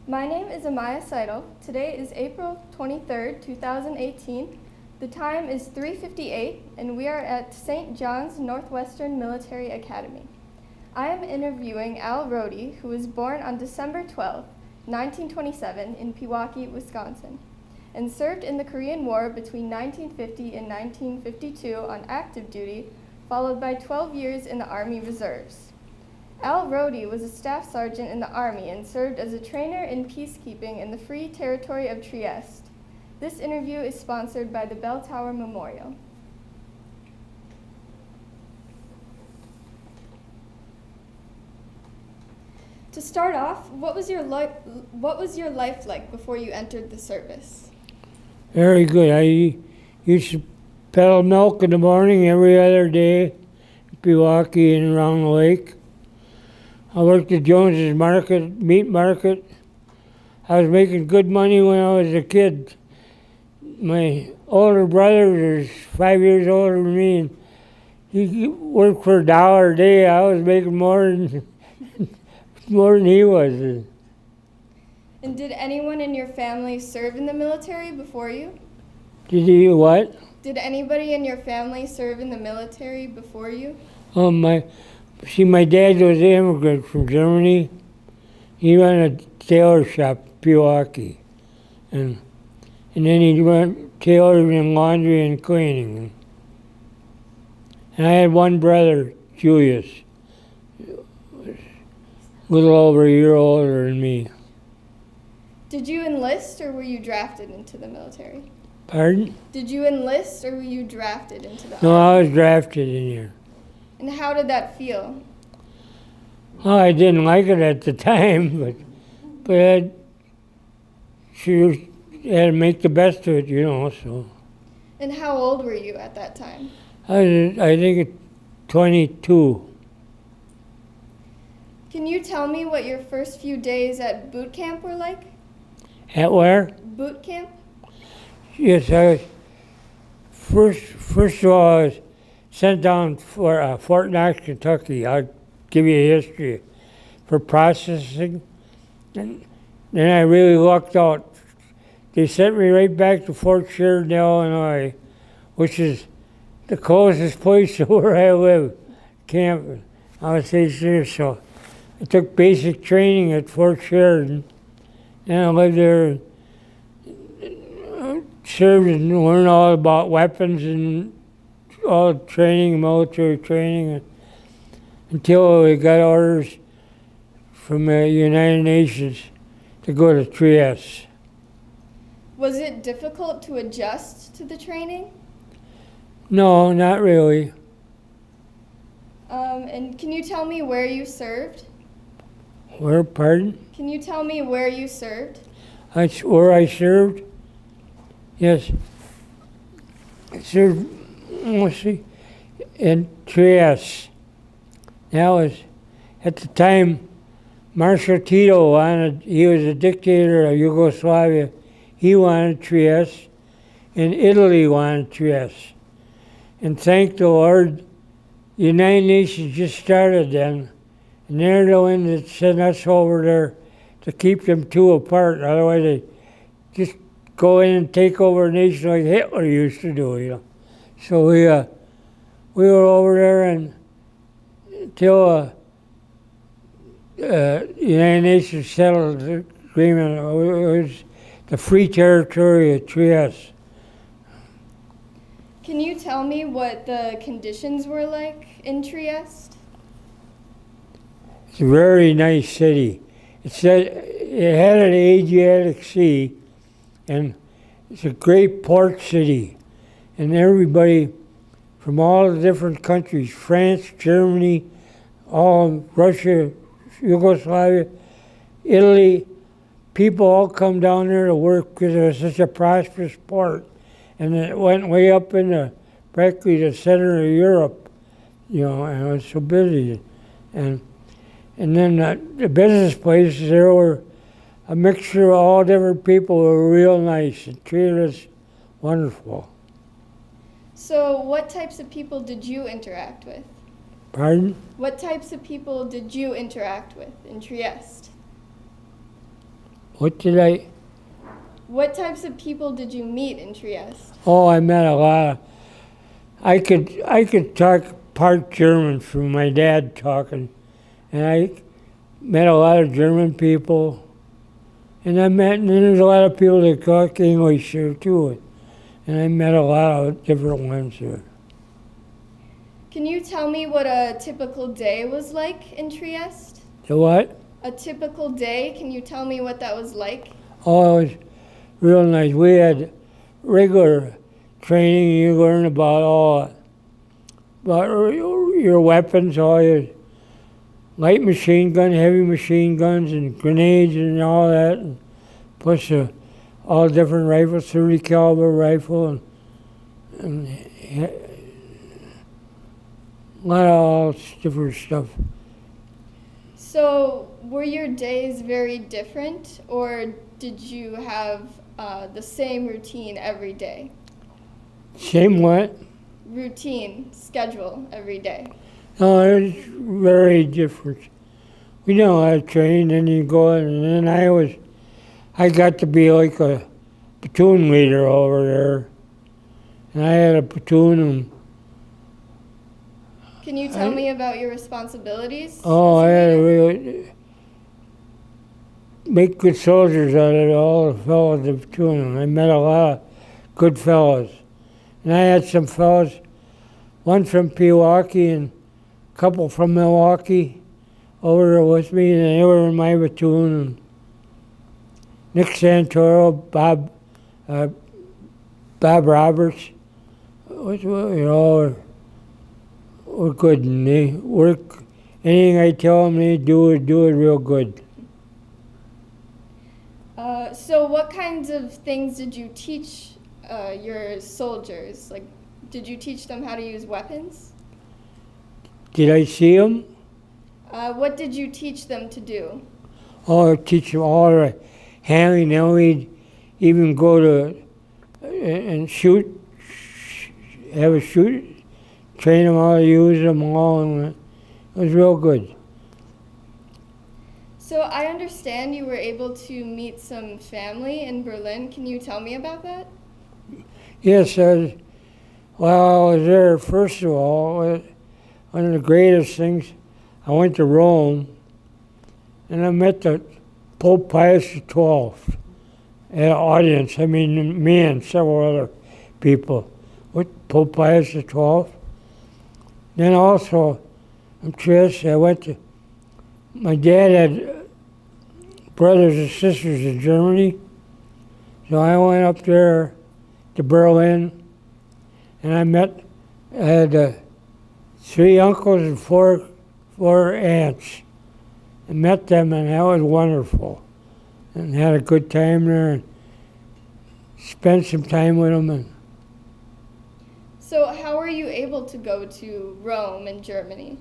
My name is Amaya Seidl. Today is April 23rd, 2018. The time is 3:58 and we are at St. John's Northwestern Military Academy. I am interviewing Alvin Rohde, who was born on December 12, 1927 in Pewaukee, Wisconsin, and served in the Korean War between 1950 and 1952 on active duty, followed by 12 years in the Army Reserves. Al Rohde was a staff sergeant in the Army and served as a trainer in peacekeeping in the Free Territory of Trieste. This interview is sponsored by the Bell Tower Memorial. To start off, what was your life like before you entered the service? Very good. I used to peddle milk in the morning every other day in Pewaukee and around the lake. I worked at Jones's meat market. I was making good money when I was a kid. My older brother was 5 years older than me, and he worked for $1 a day. I was making more than he was. And did anyone in your family serve in the military before you? Did he what? Did anybody in your family serve in the military before you? My dad was an immigrant from Germany. He ran a tailor shop in Pewaukee. And then he went tailoring and laundry and cleaning. And I had one brother, Julius, a little over a year older than me. Did you enlist or were you drafted into the military? Pardon? Did you enlist or were you drafted into the No, Army? I was drafted in here. And how did that feel? Well, I didn't like it at the time, but I sure had to make the best of it, so. And how old were you at that time? I think at 22. Can you tell me what your first few days at boot camp were like? At where? Boot camp? Yes, I was, first of all, I was sent down for Fort Knox, Kentucky. I'll give you a history for processing. And then I really lucked out. They sent me right back to Fort Sheridan, Illinois, which is the closest place to where I live, camp. I would say serious. So I took basic training at Fort Sheridan, and I lived there, served and learned all about weapons and all training, military training, until we got orders from the United Nations to go to Trieste. Was it difficult to adjust to the training? No, not really. And can you tell me where you served? Where, pardon? Can you tell me where you served? Where I served? Yes. I served, let's see, in Trieste. That was, at the time, Marshal Tito he was a dictator of Yugoslavia. He wanted Trieste, and Italy wanted Trieste. And thank the Lord, the United Nations just started then, and they're the ones that sent us over there to keep them two apart. Otherwise, they just go in and take over a nation like Hitler used to do, So we were over there until the United Nations settled the agreement. It was the Free Territory of Trieste. Can you tell me what the conditions were like in Trieste? It's a very nice city. It had an Adriatic Sea, and it's a great port city. And everybody from all the different countries, France, Germany, all Russia, Yugoslavia, Italy, people all come down there to work because it was such a prosperous port. And it went way up into practically the center of Europe, and it was so busy. And then the business places, there were a mixture of all different people who were real nice and treated us wonderful. So what types of people did you interact with? Pardon? What types of people did you interact with in Trieste? What did I? What types of people did you meet in Trieste? Oh, I met a lot of. I could talk part German from my dad talking, and I met a lot of German people, and then there's a lot of people that talk English here too, and I met a lot of different ones here. Can you tell me what a typical day was like in Trieste? So what? A typical day, can you tell me what that was like? Oh, it was real nice. We had regular training. You learn about your weapons, all your light machine gun, heavy machine guns, and grenades and all that. And plus all different rifles, 30 caliber rifle, and a lot of all different stuff. So, were your days very different, or did you have the same routine every day? Same what? Routine, schedule every day. No, it was very different. We did a lot of training, and you go in, and then I got to be like a platoon leader over there. And I had a platoon, and Can you tell me about your responsibilities? I had to really make good soldiers out of all the fellows in the platoon. And I met a lot of good fellows. And I had some fellows, one from Pewaukee and a couple from Milwaukee over there with me, and they were in my platoon. And Nick Santoro, Bob Roberts, we're good, and they work. Anything I tell them, they do it real good. So what kinds of things did you teach your soldiers? Like, did you teach them how to use weapons? Did I see them? What did you teach them to do? Oh, I teach them all the handling. Then we'd even go to and shoot, have a shoot, train them how to use them all, and it was real good. So I understand you were able to meet some family in Berlin. Can you tell me about that? Yes, while I was there, first of all, one of the greatest things, I went to Rome, and I met the Pope Pius XII at an audience. I mean, me and several other people with Pope Pius XII. Then also, in Trieste, my dad had brothers and sisters in Germany, so I went up there to Berlin, and I had 3 uncles and 4 aunts, and met them, and that was wonderful, and had a good time there, and spent some time with them. And So how were you able to go to Rome in Germany?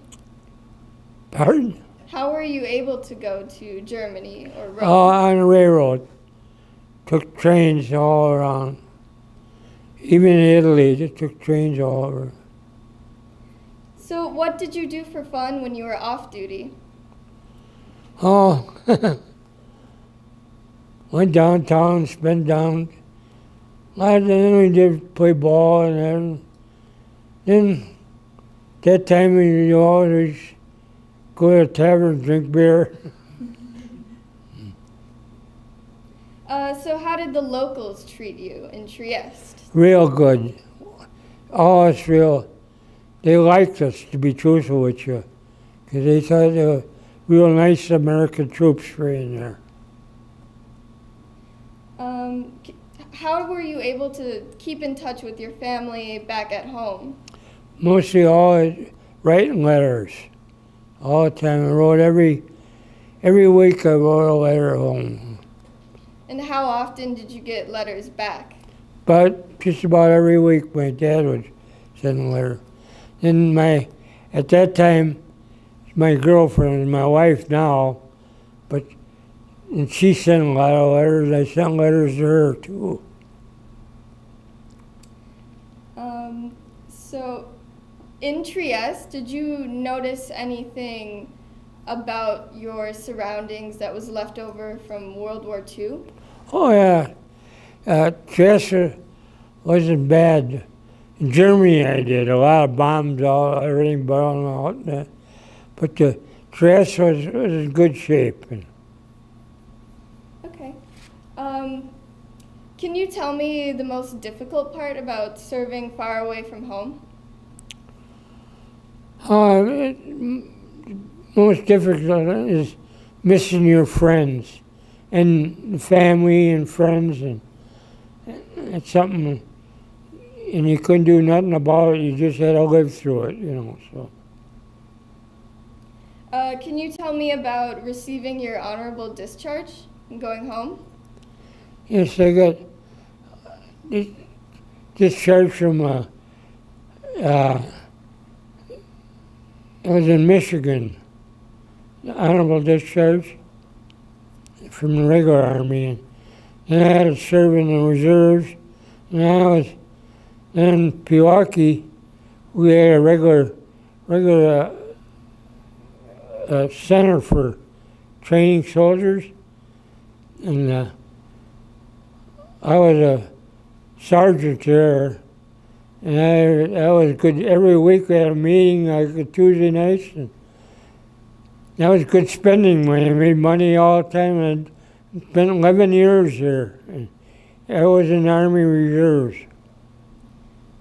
pardon? How were you able to go to Germany or Rome? On the railroad. Took trains all around. Even in Italy, they took trains all over. So what did you do for fun when you were off duty? Oh, went downtown, spent down. Then we did play ball, and then that time we always go to a tavern, drink beer. So how did the locals treat you in Trieste? Real good. Oh, it's real. They liked us, to be truthful with you, because they thought they were real nice American troops were in there. How were you able to keep in touch with your family back at home? Mostly all writing letters, all the time. I wrote every week. I wrote a letter home. And how often did you get letters back? But just about every week, my dad would send a letter. Then at that time, my girlfriend, my wife now, and she sent a lot of letters. I sent letters to her too. So in Trieste, did you notice anything about your surroundings that was left over from World War II? Oh yeah, dress wasn't bad. In Germany I did, a lot of bombs, everything burning out. And that. But the dress was in good shape. And Okay. Can you tell me the most difficult part about serving far away from home? Most difficult is missing your friends and family and friends, and it's something, and you couldn't do nothing about it. You just had to live through it, So Can you tell me about receiving your honorable discharge and going home? yes, I got discharged from. I was in Michigan, honorable discharge from the regular Army, and then I had to serve in the reserves, and I was in Pewaukee. We had a regular center for training soldiers, and I was a sergeant there. And that was good. Every week we had a meeting, like Tuesday nights, and that was good spending money. I made money all the time. I'd spent 11 years there. And I was in Army Reserves.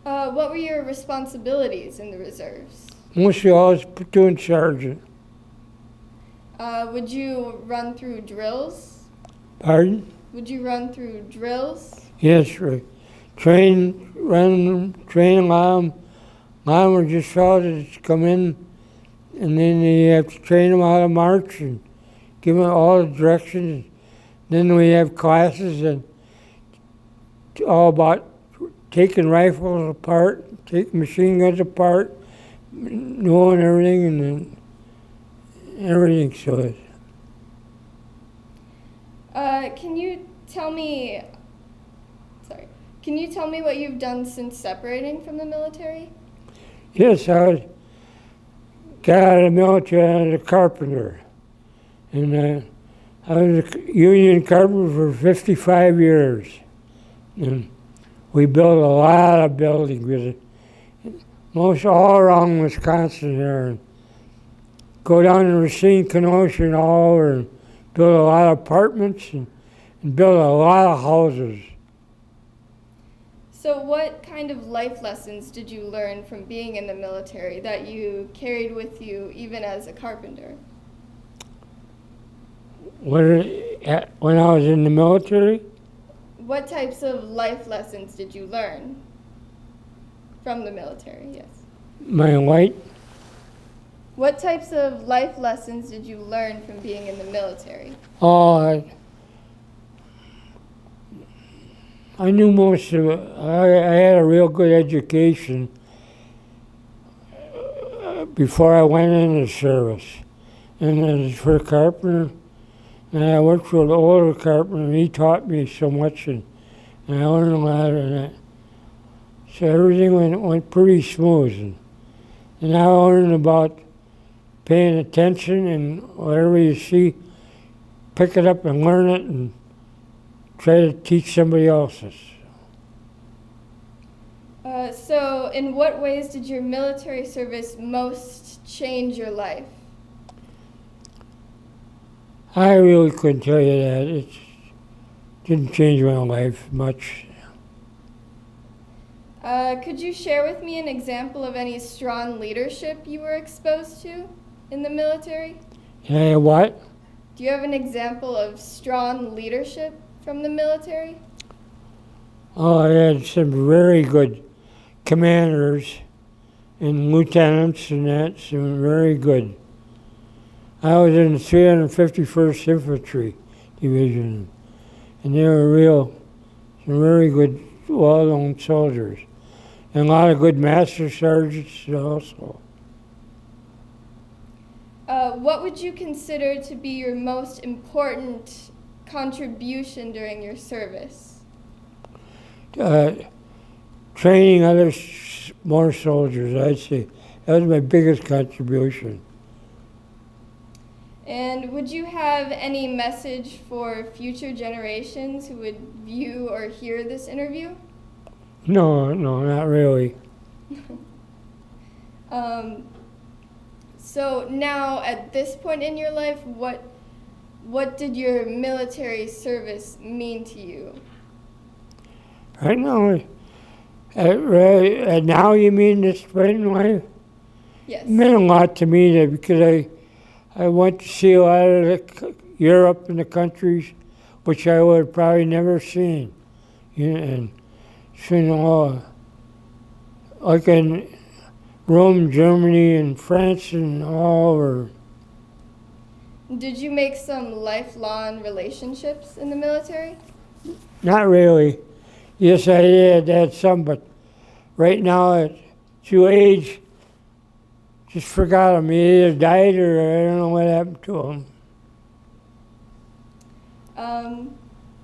What were your responsibilities in the reserves? Mostly I was platoon sergeant. Would you run through drills? Pardon? Would you run through drills? Yes, right. Train a lot of them. A lot of them were just fellas that come in, and then you have to train them how to march and give them all the directions. Then we have classes and all about taking rifles apart, taking machine guns apart, knowing everything and then everything. So Can you tell me what you've done since separating from the military? yes, got out of the military. I was a carpenter, and I was a union carpenter for 55 years, and we built a lot of buildings, most all around Wisconsin there. And go down to Racine, Kenosha, and all over, and build a lot of apartments and build a lot of houses. So what kind of life lessons did you learn from being in the military that you carried with you even as a carpenter? When I was in the military, What types of life lessons did you learn from the military? Yes. my white, What types of life lessons did you learn from being in the military? oh, I knew most of it. I had a real good education before I went into the service. And as for a carpenter, and I worked for an older carpenter, and he taught me so much, and I learned a lot of that. So everything went pretty smooth. And I learned about paying attention, and whatever you see, pick it up and learn it, and try to teach somebody else's. So in what ways did your military service most change your life? I really couldn't tell you that. It didn't change my life much. Could you share with me an example of any strong leadership you were exposed to in the military? What? Do you have an example of strong leadership from the military? Oh, I had some very good commanders and lieutenants and that, some very good. I was in the 351st Infantry Division, and they were some very good, well-known soldiers, and a lot of good master sergeants also. What would you consider to be your most important contribution during your service? Training more soldiers, I'd say. That was my biggest contribution. And would you have any message for future generations who would view or hear this interview? No, not really. So now, at this point in your life, what did your military service mean to you? Right now, now you mean this point in life? Yes. It meant a lot to me because I went to see a lot of Europe and the countries which I would have probably never seen. And seen all, like in Rome, Germany, and France, and all over. Did you make some lifelong relationships in the military? Not really. Yes, I had some, but right now, through age, just forgot them. He either died or I don't know what happened to him.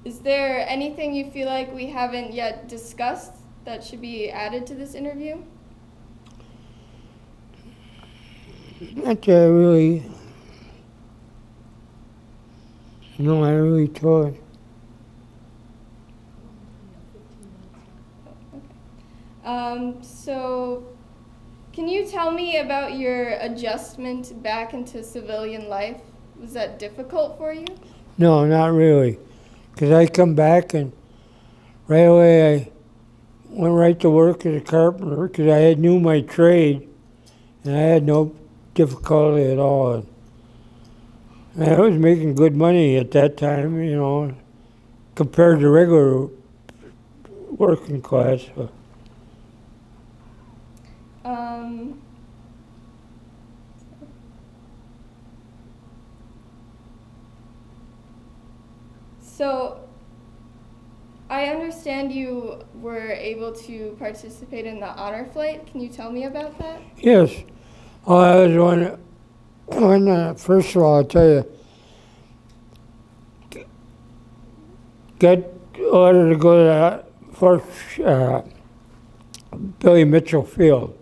Is there anything you feel like we haven't yet discussed that should be added to this interview? Not really. No, I really told. So, can you tell me about your adjustment back into civilian life? Was that difficult for you? No, not really. Because I come back and right away I went right to work as a carpenter because I knew my trade and I had no difficulty at all. And I was making good money at that time, compared to regular working class. So, I understand you were able to participate in the honor flight. Can you tell me about that? Yes. Oh, I was first of all, I'll tell you, got ordered to go to Fort Billy Mitchell Field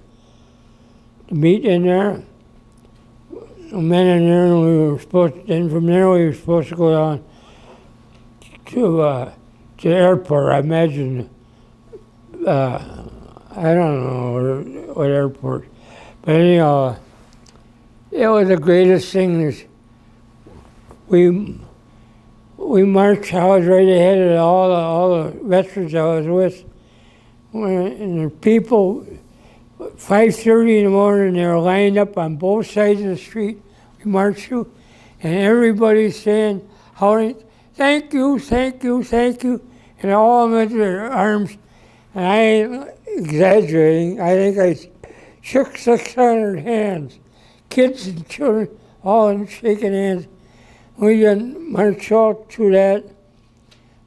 to meet in there. Men in there, and from there we were supposed to go down to the airport. I imagine, I don't know what airport, but anyhow, it was the greatest thing. We marched. I was right ahead of all the veterans I was with, and the people. 5:30 in the morning, they were lined up on both sides of the street. We marched through, and everybody's saying, "Thank you, thank you, thank you," and all of them with their arms. And I ain't exaggerating. I think I shook 600 hands, kids and children, all shaking hands. We then marched all through that,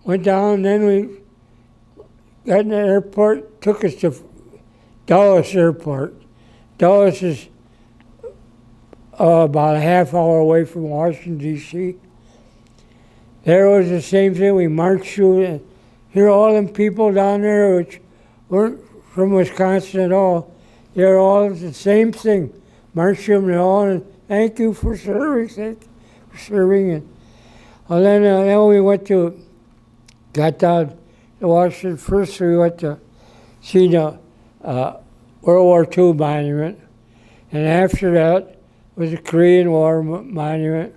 went down, then we got in the airport, took us to Dallas Airport. Dallas is about a half hour away from Washington, D.C. There was the same thing. We marched through and hear all them people down there which weren't from Wisconsin at all. They're all the same thing. Marched them all and thank you for serving, thank you for serving. And then we got down to Washington. First we went to see the World War II monument, and after that was the Korean War monument.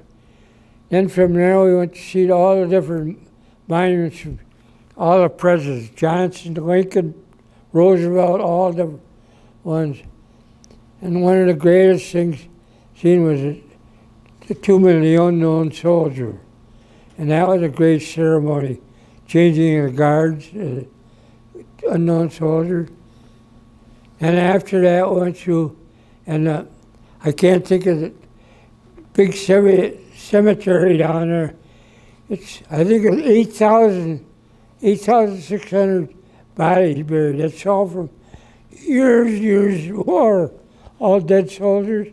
Then from there we went to see all the different monuments from all the presidents, Johnson, Lincoln, Roosevelt, all the ones. And one of the greatest things seen was the tomb of the unknown soldier. And that was a great ceremony, changing the guards, unknown soldier. And after that, went through, and I can't think of the big cemetery down there. I think it's 8,600 bodies buried. That's all from years of war, all dead soldiers.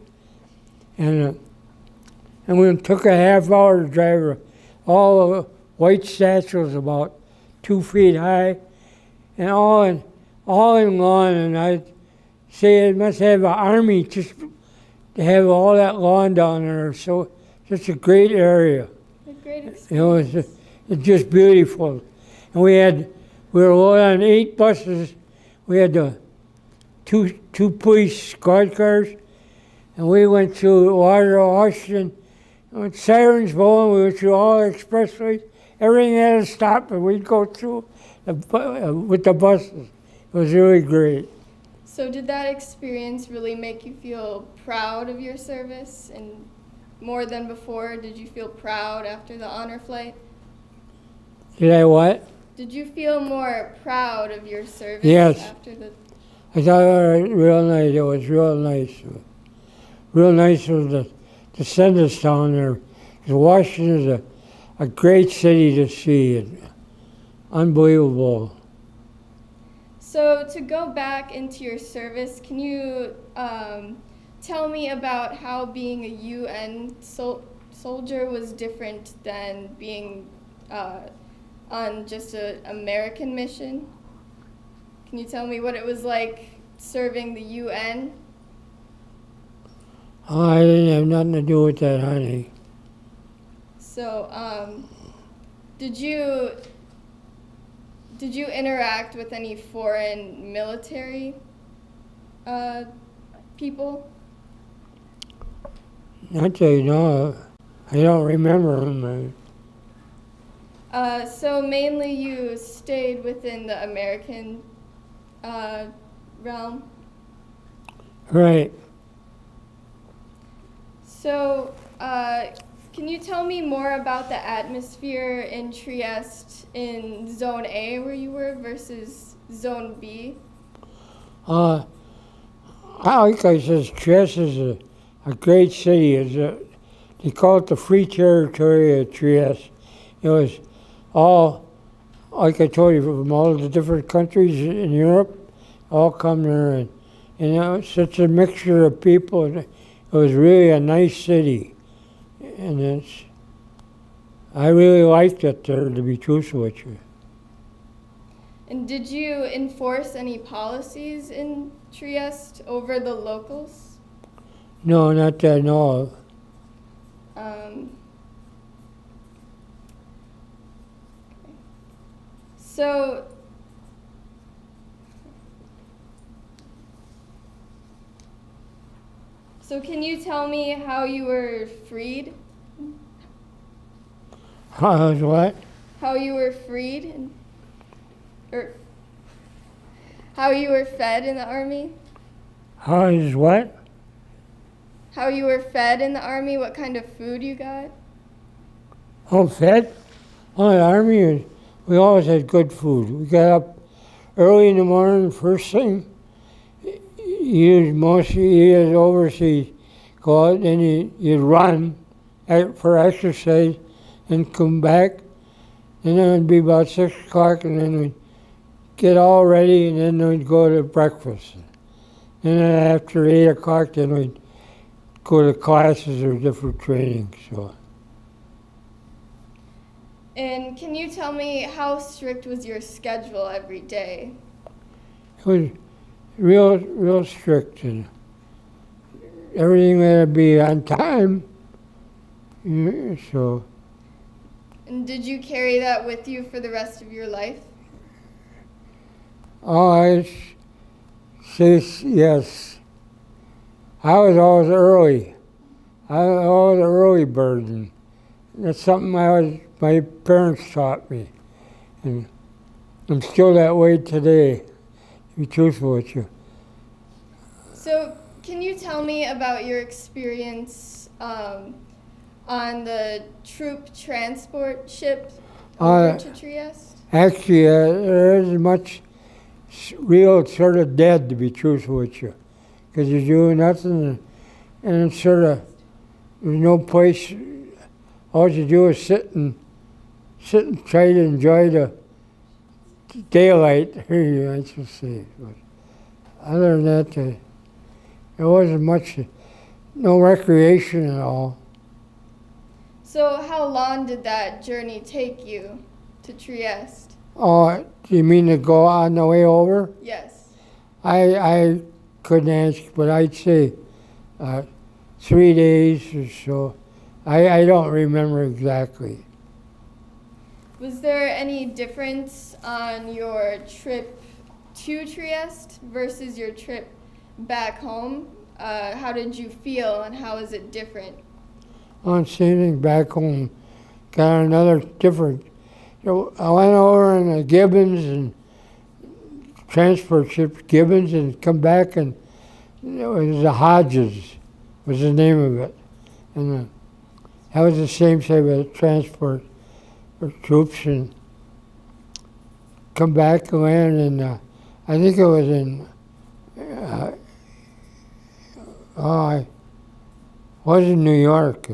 And we took a half hour to drive all the white statues about 2 feet high, and all in lawn, and I'd say it must have an army just to have all that lawn down there. So just a great area. A great experience. You know, it's just beautiful. And we were loaded on 8 buses. We had the two police squad cars, and we went through Waterloo, Washington, with sirens blowing. We went through all the expressways. Everything had to stop, and we'd go through with the buses. It was really great. So did that experience really make you feel proud of your service? And more than before, did you feel proud after the honor flight? Did I what? Did you feel more proud of your service Yes. after the... I thought it was real nice. It was real nice. Real nice was to send us down there. Because Washington is a great city to see. Unbelievable. So to go back into your service, can you tell me about how being a UN soldier was different than being on just an American mission? Can you tell me what it was like serving the UN? Oh, I didn't have nothing to do with that, honey. So did you interact with any foreign military people? Not that you know, I don't remember them. So mainly you stayed within the American realm. Right. So can you tell me more about the atmosphere in Trieste in Zone A where you were versus Zone B? Like I said, Trieste is a great city. They call it the Free Territory of Trieste. It was all, like I told you, from all the different countries in Europe, all come there. And it was such a mixture of people. It was really a nice city. And I really liked it there, to be truthful with you. And did you enforce any policies in Trieste over the locals? No, not that I know of. So can you tell me how you were freed? What? How you were freed? Or how you were fed in the Army? How is what? How you were fed in the Army? What kind of food you got? Oh, fed? Oh, the Army, we always had good food. We got up early in the morning, first thing. You as overseas go out, then you'd run for exercise and come back. And then it'd be about 6 o'clock, and then we'd get all ready, and then we'd go to breakfast. And then after 8 o'clock, then we'd go to classes or different training. So. And can you tell me how strict was your schedule every day? It was real strict, and everything had to be on time. Yeah, so. And did you carry that with you for the rest of your life? Oh, I say yes. I was always early. I was always an early bird, and that's something my parents taught me. And I'm still that way today, to be truthful with you. So can you tell me about your experience on the troop transport ship over to Trieste? Actually, there isn't much real sort of dead, to be truthful with you, because you're doing nothing, and it's sort of, there's no place, all you do is sit and try to enjoy the daylight, I should say. But other than that, there wasn't much, no recreation at all. So how long did that journey take you to Trieste? Oh, do you mean to go on the way over? Yes. I couldn't ask, but I'd say 3 days or so. I don't remember exactly. Was there any difference on your trip to Trieste versus your trip back home? How did you feel and how is it different? On sailing back home, got another different. I went over in the Gibbons and transport ship Gibbons and come back, and it was the Hodges was the name of it. And that was the same type of transport for troops, and come back and land in, I think it was in, I was in New York,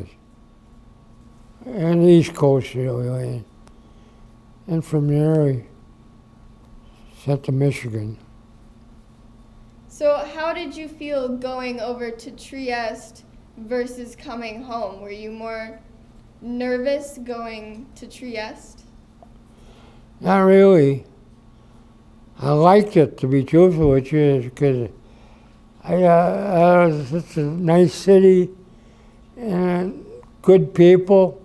and the East Coast, we went. And from there we sent to Michigan. So how did you feel going over to Trieste versus coming home? Were you more nervous going to Trieste? Not really. I liked it, to be truthful with you, because it's a nice city and good people.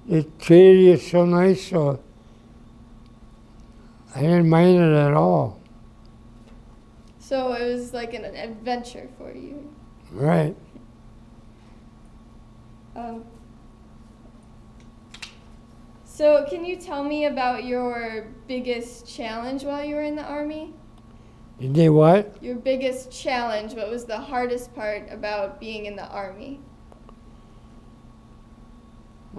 They treated you so nice, so I didn't mind it at all. So it was like an adventure for you. Right. So can you tell me about your biggest challenge while you were in the Army? You did what? Your biggest challenge, what was the hardest part about being in the Army?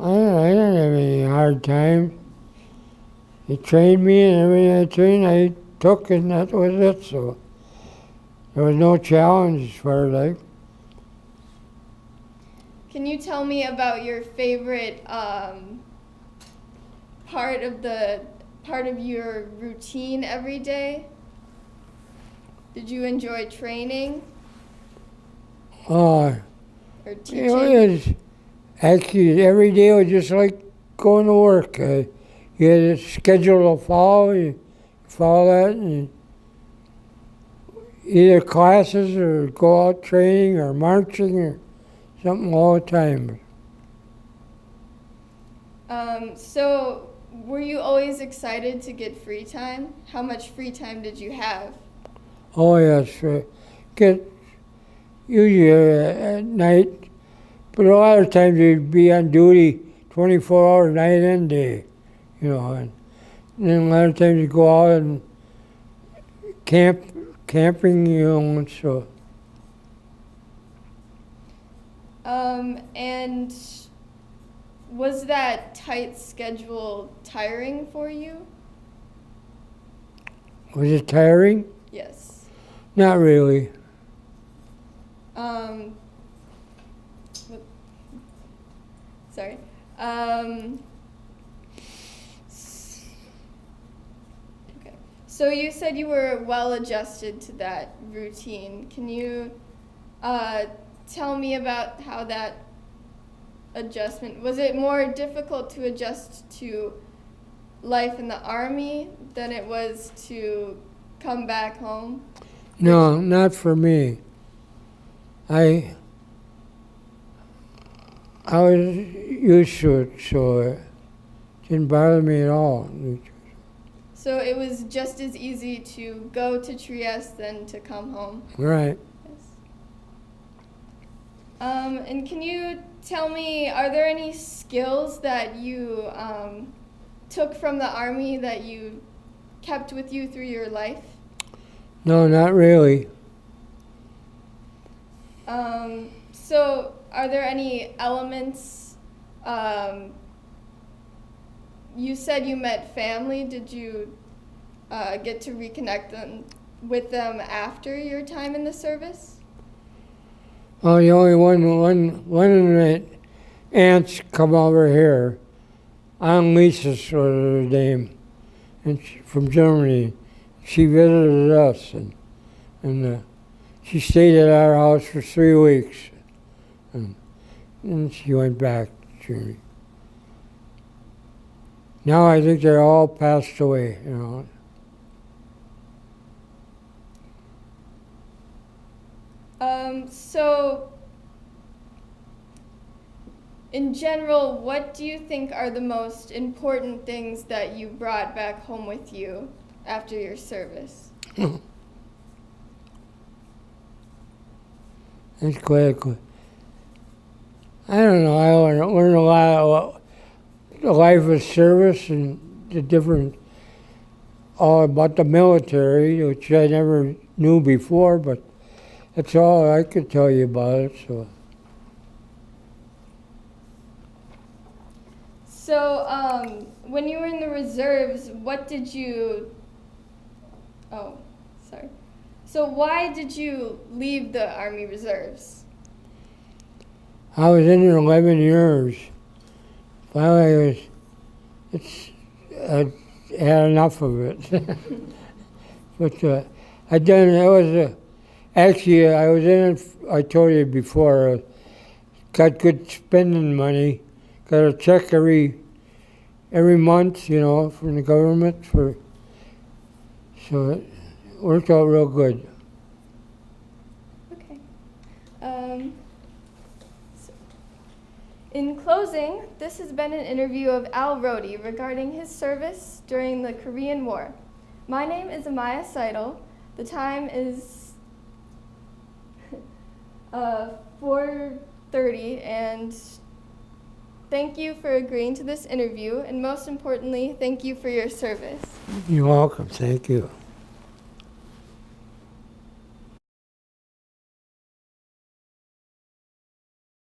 I didn't have any hard time. They trained me, and everything I trained I took, and that was it. So there was no challenge as far as Can you tell me about your favorite part of your routine every day? Did you enjoy training or teaching? It was actually every day was just like going to work. You had a schedule to follow. You follow that, and either classes or go out training or marching or something all the time. So were you always excited to get free time? How much free time did you have? Oh yes, get usually at night, but a lot of times you'd be on duty 24 hours night and day, and then a lot of times you go out and camping, and so. And was that tight schedule tiring for you? Was it tiring? Yes. Not really. Sorry. Okay. So you said you were well adjusted to that routine. Can you tell me about how that adjustment, was it more difficult to adjust to life in the Army than it was to come back home? No, not for me. I was used to it, so it didn't bother me at all. So it was just as easy to go to Trieste than to come home? Right. Yes. And can you tell me, are there any skills that you took from the Army that you kept with you through your life? No, not really. So are there any elements, you said you met family, did you get to reconnect with them after your time in the service? Oh, the only one of the aunts come over here. Aunt Lisa was her name, and from Germany. She visited us, and she stayed at our house for 3 weeks, and then she went back to Germany. Now I think they're all passed away, So in general, what do you think are the most important things that you brought back home with you after your service? That's quite good. I don't know. I learned a lot about the life of service and the different, all about the military, which I never knew before, but that's all I could tell you about it. So, when you were in the reserves, what did you, oh, sorry. So why did you leave the Army Reserves? I was in there 11 years. Finally, I had enough of it. But I done, it was, actually, I was in it, I told you before, got good spending money, got a check every month, you know, from the government, so it worked out real good. Okay. So in closing, this has been an interview of Al Rohde regarding his service during the Korean War. My name is Amaya Seidl. The time is 4:30, and thank you for agreeing to this interview, and most importantly, thank you for your service. You're welcome. Thank you.